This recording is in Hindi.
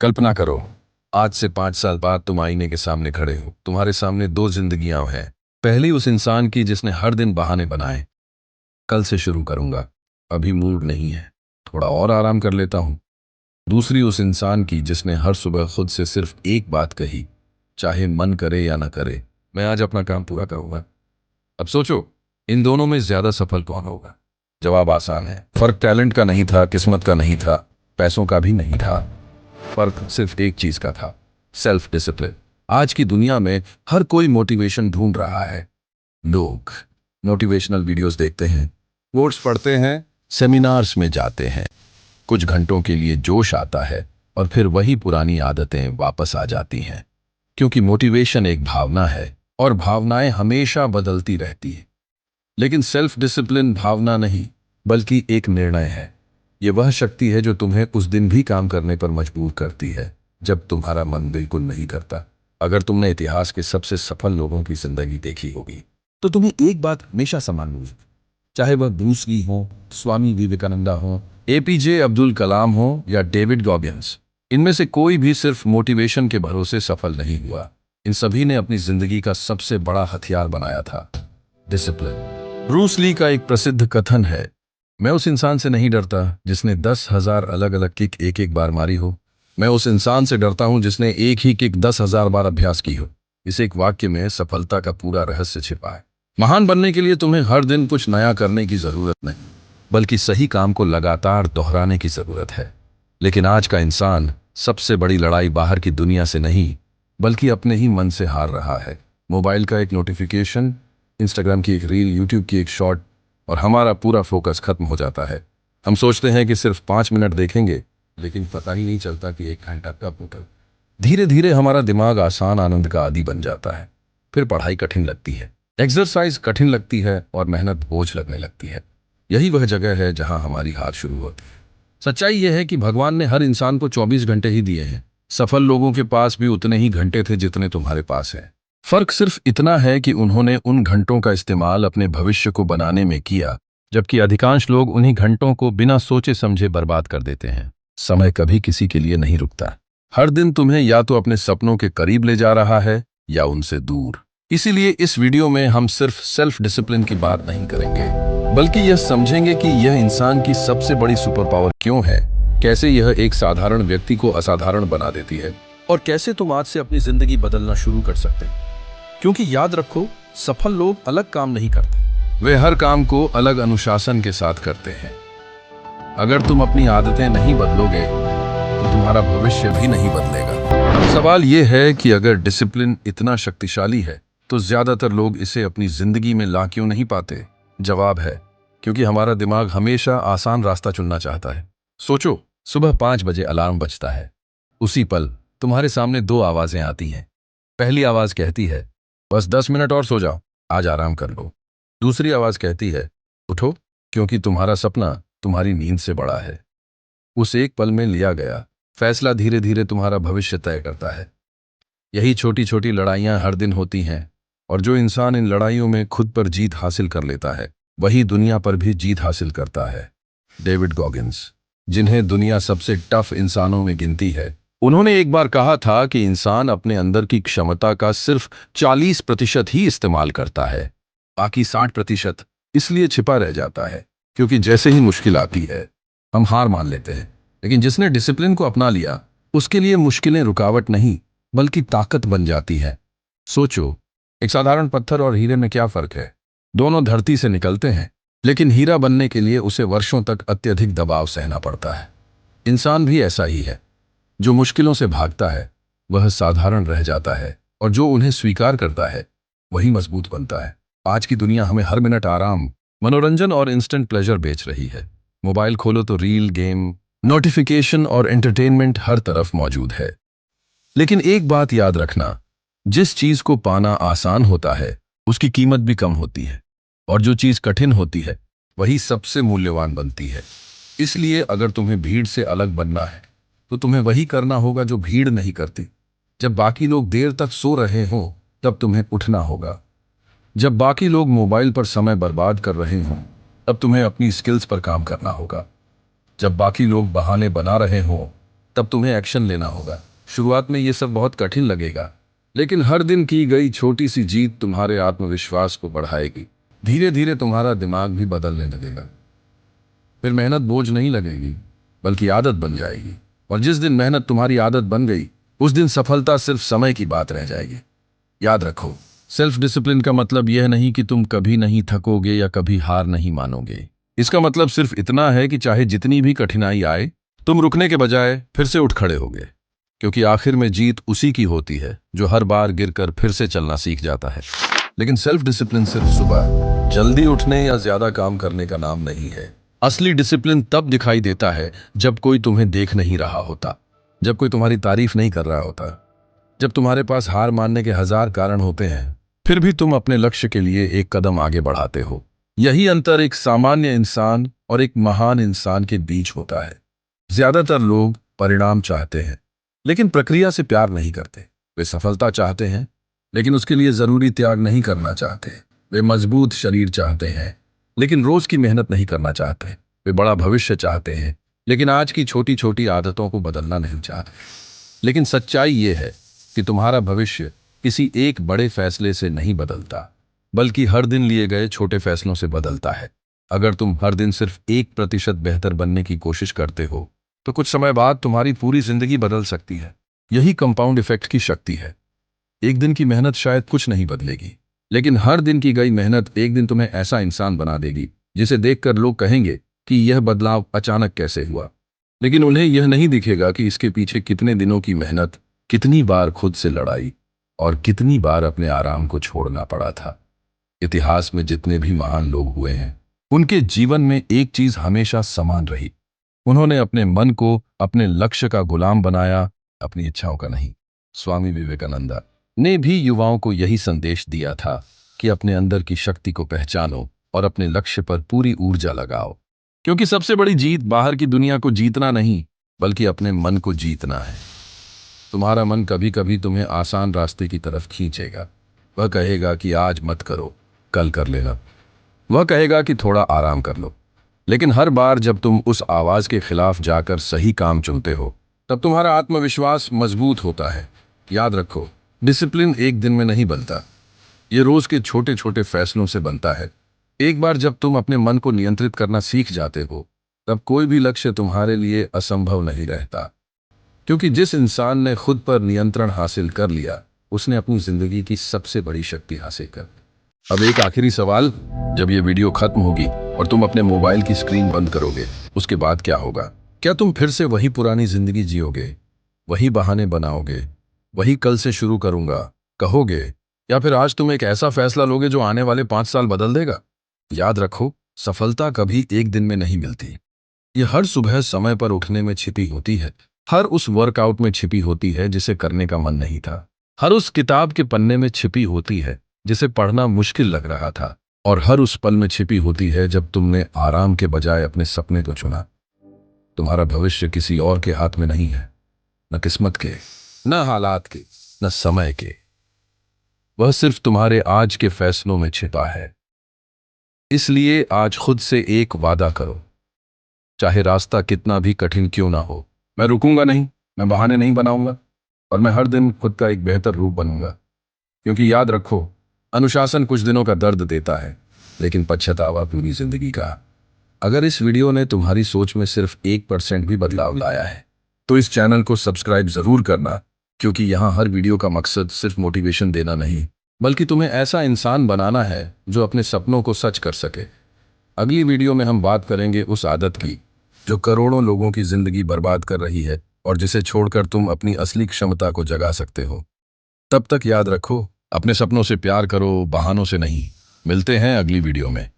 कल्पना करो, आज से 5 साल बाद तुम आईने के सामने खड़े हो। तुम्हारे सामने दो जिंदगियां हैं। पहली उस इंसान की जिसने हर दिन बहाने बनाए, कल से शुरू करूंगा, अभी मूड नहीं है, थोड़ा और आराम कर लेता हूं। दूसरी उस इंसान की जिसने हर सुबह खुद से सिर्फ एक बात कही, चाहे मन करे या ना करे, मैं आज अपना काम पूरा करूंगा। अब सोचो, इन दोनों में ज्यादा सफल कौन होगा? जवाब आसान है। फर्क टैलेंट का नहीं था, किस्मत का नहीं था, पैसों का भी नहीं था। फर्क सिर्फ एक चीज का था, सेल्फ डिसिप्लिन। आज की दुनिया में हर कोई मोटिवेशन ढूंढ रहा है। लोग मोटिवेशनल वीडियोस देखते हैं, कोट्स पढ़ते हैं, सेमिनार्स में जाते हैं। कुछ घंटों के लिए जोश आता है और फिर वही पुरानी आदतें वापस आ जाती हैं। क्योंकि मोटिवेशन एक भावना है और भावनाएं हमेशा बदलती रहती है। लेकिन सेल्फ डिसिप्लिन भावना नहीं, बल्कि एक निर्णय है। ये वह शक्ति है जो तुम्हें उस दिन भी काम करने पर मजबूर करती है जब तुम्हारा मन बिल्कुल नहीं करता। अगर तुमने इतिहास के सबसे सफल लोगों की जिंदगी देखी होगी, तो तुम्हें एक बात हमेशा समान मिलेगी। चाहे वह ब्रूस ली हो, स्वामी विवेकानंदा हो, एपीजे अब्दुल कलाम हो या डेविड गॉगिंस, इनमें से कोई भी सिर्फ मोटिवेशन के भरोसे सफल नहीं हुआ। इन सभी ने अपनी जिंदगी का सबसे बड़ा हथियार बनाया था, डिसिप्लिन। ब्रूस ली का एक प्रसिद्ध कथन है, मैं उस इंसान से नहीं डरता जिसने 10,000 अलग अलग किक एक एक बार मारी हो, मैं उस इंसान से डरता हूं जिसने एक ही किक 10,000 बार अभ्यास की हो। इस एक वाक्य में सफलता का पूरा रहस्य छिपा है। महान बनने के लिए तुम्हें हर दिन कुछ नया करने की जरूरत नहीं, बल्कि सही काम को लगातार दोहराने की जरूरत है। लेकिन आज का इंसान सबसे बड़ी लड़ाई बाहर की दुनिया से नहीं, बल्कि अपने ही मन से हार रहा है। मोबाइल का एक नोटिफिकेशन, इंस्टाग्राम की एक रील, यूट्यूब की एक शॉर्ट, और हमारा पूरा फोकस खत्म हो जाता है। हम सोचते हैं कि सिर्फ 5 मिनट देखेंगे, लेकिन पता ही नहीं चलता कि 1 घंटा कब निकल। धीरे धीरे हमारा दिमाग आसान आनंद का आदी बन जाता है। फिर पढ़ाई कठिन लगती है, एक्सरसाइज कठिन लगती है और मेहनत बोझ लगने लगती है। यही वह जगह है जहां हमारी हार शुरू होती है। सच्चाई यह है कि भगवान ने हर इंसान को 24 घंटे ही दिए हैं। सफल लोगों के पास भी उतने ही घंटे थे जितने तुम्हारे पास है। फर्क सिर्फ इतना है कि उन्होंने उन घंटों का इस्तेमाल अपने भविष्य को बनाने में किया, जबकि अधिकांश लोग उन्हीं घंटों को बिना सोचे समझे बर्बाद कर देते हैं। समय कभी किसी के लिए नहीं रुकता। हर दिन तुम्हें या तो अपने सपनों के करीब ले जा रहा है या उनसे दूर। इसीलिए इस वीडियो में हम सिर्फ सेल्फ डिसिप्लिन की बात नहीं करेंगे, बल्कि यह समझेंगे कि यह इंसान की सबसे बड़ी सुपर पावर क्यों है, कैसे यह एक साधारण व्यक्ति को असाधारण बना देती है, और कैसे तुम आज से अपनी जिंदगी बदलना शुरू कर सकते हैं। क्योंकि याद रखो, सफल लोग अलग काम नहीं करते, वे हर काम को अलग अनुशासन के साथ करते हैं। अगर तुम अपनी आदतें नहीं बदलोगे, तो तुम्हारा भविष्य भी नहीं बदलेगा। अब सवाल यह है कि अगर डिसिप्लिन इतना शक्तिशाली है, तो ज्यादातर लोग इसे अपनी जिंदगी में ला क्यों नहीं पाते? जवाब है, क्योंकि हमारा दिमाग हमेशा आसान रास्ता चुनना चाहता है। सोचो, सुबह 5 बजे अलार्म बजता है। उसी पल तुम्हारे सामने दो आवाजें आती हैं। पहली आवाज कहती है, बस 10 मिनट और सो जाओ, आज आराम कर लो। दूसरी आवाज कहती है, उठो, क्योंकि तुम्हारा सपना तुम्हारी नींद से बड़ा है। उस एक पल में लिया गया फैसला धीरे धीरे तुम्हारा भविष्य तय करता है। यही छोटी छोटी लड़ाइयां हर दिन होती हैं, और जो इंसान इन लड़ाइयों में खुद पर जीत हासिल कर लेता है, वही दुनिया पर भी जीत हासिल करता है। डेविड गॉगिंस, जिन्हें दुनिया सबसे टफ इंसानों में गिनती है, उन्होंने एक बार कहा था कि इंसान अपने अंदर की क्षमता का सिर्फ 40% ही इस्तेमाल करता है, बाकी 60% इसलिए छिपा रह जाता है क्योंकि जैसे ही मुश्किल आती है, हम हार मान लेते हैं। लेकिन जिसने डिसिप्लिन को अपना लिया, उसके लिए मुश्किलें रुकावट नहीं, बल्कि ताकत बन जाती है। सोचो, एक साधारण पत्थर और हीरे में क्या फर्क है? दोनों धरती से निकलते हैं, लेकिन हीरा बनने के लिए उसे वर्षों तक अत्यधिक दबाव सहना पड़ता है। इंसान भी ऐसा ही है। जो मुश्किलों से भागता है, वह साधारण रह जाता है, और जो उन्हें स्वीकार करता है, वही मजबूत बनता है। आज की दुनिया हमें हर मिनट आराम, मनोरंजन और इंस्टेंट प्लेजर बेच रही है। मोबाइल खोलो तो रील, गेम, नोटिफिकेशन और एंटरटेनमेंट हर तरफ मौजूद है। लेकिन एक बात याद रखना, जिस चीज को पाना आसान होता है, उसकी कीमत भी कम होती है, और जो चीज कठिन होती है, वही सबसे मूल्यवान बनती है। इसलिए अगर तुम्हें भीड़ से अलग बनना है, तो तुम्हें वही करना होगा जो भीड़ नहीं करती। जब बाकी लोग देर तक सो रहे हों, तब तुम्हें उठना होगा। जब बाकी लोग मोबाइल पर समय बर्बाद कर रहे हों, तब तुम्हें अपनी स्किल्स पर काम करना होगा। जब बाकी लोग बहाने बना रहे हों, तब तुम्हें एक्शन लेना होगा। शुरुआत में ये सब बहुत कठिन लगेगा, लेकिन हर दिन की गई छोटी सी जीत तुम्हारे आत्मविश्वास को बढ़ाएगी। धीरे धीरे तुम्हारा दिमाग भी बदलने लगेगा। फिर मेहनत बोझ नहीं लगेगी, बल्कि आदत बन जाएगी। और जिस दिन मेहनत तुम्हारी आदत बन गई, उस दिन सफलता सिर्फ समय की बात रह जाएगी। याद रखो, सेल्फ डिसिप्लिन का मतलब यह नहीं कि तुम कभी नहीं थकोगे या कभी हार नहीं मानोगे। इसका मतलब सिर्फ इतना है कि चाहे जितनी भी कठिनाई आए, तुम रुकने के बजाय फिर से उठ खड़े होगे। क्योंकि आखिर में जीत उसी की होती है जो हर बार गिरकर फिर से चलना सीख जाता है। लेकिन सेल्फ डिसिप्लिन सिर्फ सुबह जल्दी उठने या ज्यादा काम करने का नाम नहीं है। असली डिसिप्लिन तब दिखाई देता है जब कोई तुम्हें देख नहीं रहा होता, जब कोई तुम्हारी तारीफ नहीं कर रहा होता, जब तुम्हारे पास हार मानने के हजार कारण होते हैं, फिर भी तुम अपने लक्ष्य के लिए एक कदम आगे बढ़ाते हो। यही अंतर एक सामान्य इंसान और एक महान इंसान के बीच होता है। ज्यादातर लोग परिणाम चाहते हैं, लेकिन प्रक्रिया से प्यार नहीं करते। वे सफलता चाहते हैं, लेकिन उसके लिए जरूरी त्याग नहीं करना चाहते। वे मजबूत शरीर चाहते हैं, लेकिन रोज की मेहनत नहीं करना चाहते। वे बड़ा भविष्य चाहते हैं, लेकिन आज की छोटी छोटी आदतों को बदलना नहीं चाहते। लेकिन सच्चाई ये है कि तुम्हारा भविष्य किसी एक बड़े फैसले से नहीं बदलता, बल्कि हर दिन लिए गए छोटे फैसलों से बदलता है। अगर तुम हर दिन सिर्फ 1% बेहतर बनने की कोशिश करते हो, तो कुछ समय बाद तुम्हारी पूरी जिंदगी बदल सकती है। यही कंपाउंड इफेक्ट की शक्ति है। एक दिन की मेहनत शायद कुछ नहीं बदलेगी, लेकिन हर दिन की गई मेहनत एक दिन तुम्हें ऐसा इंसान बना देगी जिसे देखकर लोग कहेंगे कि यह बदलाव अचानक कैसे हुआ। लेकिन उन्हें यह नहीं दिखेगा कि इसके पीछे कितने दिनों की मेहनत, कितनी बार खुद से लड़ाई और कितनी बार अपने आराम को छोड़ना पड़ा था। इतिहास में जितने भी महान लोग हुए हैं, उनके जीवन में एक चीज हमेशा समान रही। उन्होंने अपने मन को अपने लक्ष्य का गुलाम बनाया, अपनी इच्छाओं का नहीं। स्वामी विवेकानंद ने भी युवाओं को यही संदेश दिया था कि अपने अंदर की शक्ति को पहचानो और अपने लक्ष्य पर पूरी ऊर्जा लगाओ। क्योंकि सबसे बड़ी जीत बाहर की दुनिया को जीतना नहीं, बल्कि अपने मन को जीतना है। तुम्हारा मन कभी कभी तुम्हें आसान रास्ते की तरफ खींचेगा। वह कहेगा कि आज मत करो, कल कर लेना। वह कहेगा कि थोड़ा आराम कर लो। लेकिन हर बार जब तुम उस आवाज के खिलाफ जाकर सही काम चुनते हो, तब तुम्हारा आत्मविश्वास मजबूत होता है। याद रखो, डिसिप्लिन एक दिन में नहीं बनता, ये रोज के छोटे छोटे फैसलों से बनता है। एक बार जब तुम अपने मन को नियंत्रित करना सीख जाते हो, तब कोई भी लक्ष्य तुम्हारे लिए असंभव नहीं रहता। क्योंकि जिस इंसान ने खुद पर नियंत्रण हासिल कर लिया, उसने अपनी जिंदगी की सबसे बड़ी शक्ति हासिल कर ली। अब एक आखिरी सवाल, जब ये वीडियो खत्म होगी और तुम अपने मोबाइल की स्क्रीन बंद करोगे, उसके बाद क्या होगा? क्या तुम फिर से वही पुरानी जिंदगी जियोगे, वही बहाने बनाओगे, वही कल से शुरू करूंगा कहोगे, या फिर आज तुम एक ऐसा फैसला लोगे जो आने वाले 5 साल बदल देगा? याद रखो, सफलता कभी एक दिन में नहीं मिलती। ये हर सुबह समय पर उठने में छिपी होती है, हर उस वर्कआउट में छिपी होती है जिसे करने का मन नहीं था, हर उस किताब के पन्ने में छिपी होती है जिसे पढ़ना मुश्किल लग रहा था, और हर उस पल में छिपी होती है जब तुमने आराम के बजाय अपने सपने को चुना। तुम्हारा भविष्य किसी और के हाथ में नहीं है, न किस्मत के, न हालात के, न समय के। वह सिर्फ तुम्हारे आज के फैसलों में छिपा है। इसलिए आज खुद से एक वादा करो, चाहे रास्ता कितना भी कठिन क्यों ना हो, मैं रुकूंगा नहीं, मैं बहाने नहीं बनाऊंगा, और मैं हर दिन खुद का एक बेहतर रूप बनूंगा। क्योंकि याद रखो, अनुशासन कुछ दिनों का दर्द देता है, लेकिन पश्चातावा पूरी जिंदगी का। अगर इस वीडियो ने तुम्हारी सोच में सिर्फ 1% भी बदलाव लाया है, तो इस चैनल को सब्सक्राइब जरूर करना। क्योंकि यहाँ हर वीडियो का मकसद सिर्फ मोटिवेशन देना नहीं, बल्कि तुम्हें ऐसा इंसान बनाना है जो अपने सपनों को सच कर सके। अगली वीडियो में हम बात करेंगे उस आदत की जो करोड़ों लोगों की जिंदगी बर्बाद कर रही है, और जिसे छोड़कर तुम अपनी असली क्षमता को जगा सकते हो। तब तक याद रखो, अपने सपनों से प्यार करो, बहानों से नहीं। मिलते हैं अगली वीडियो में।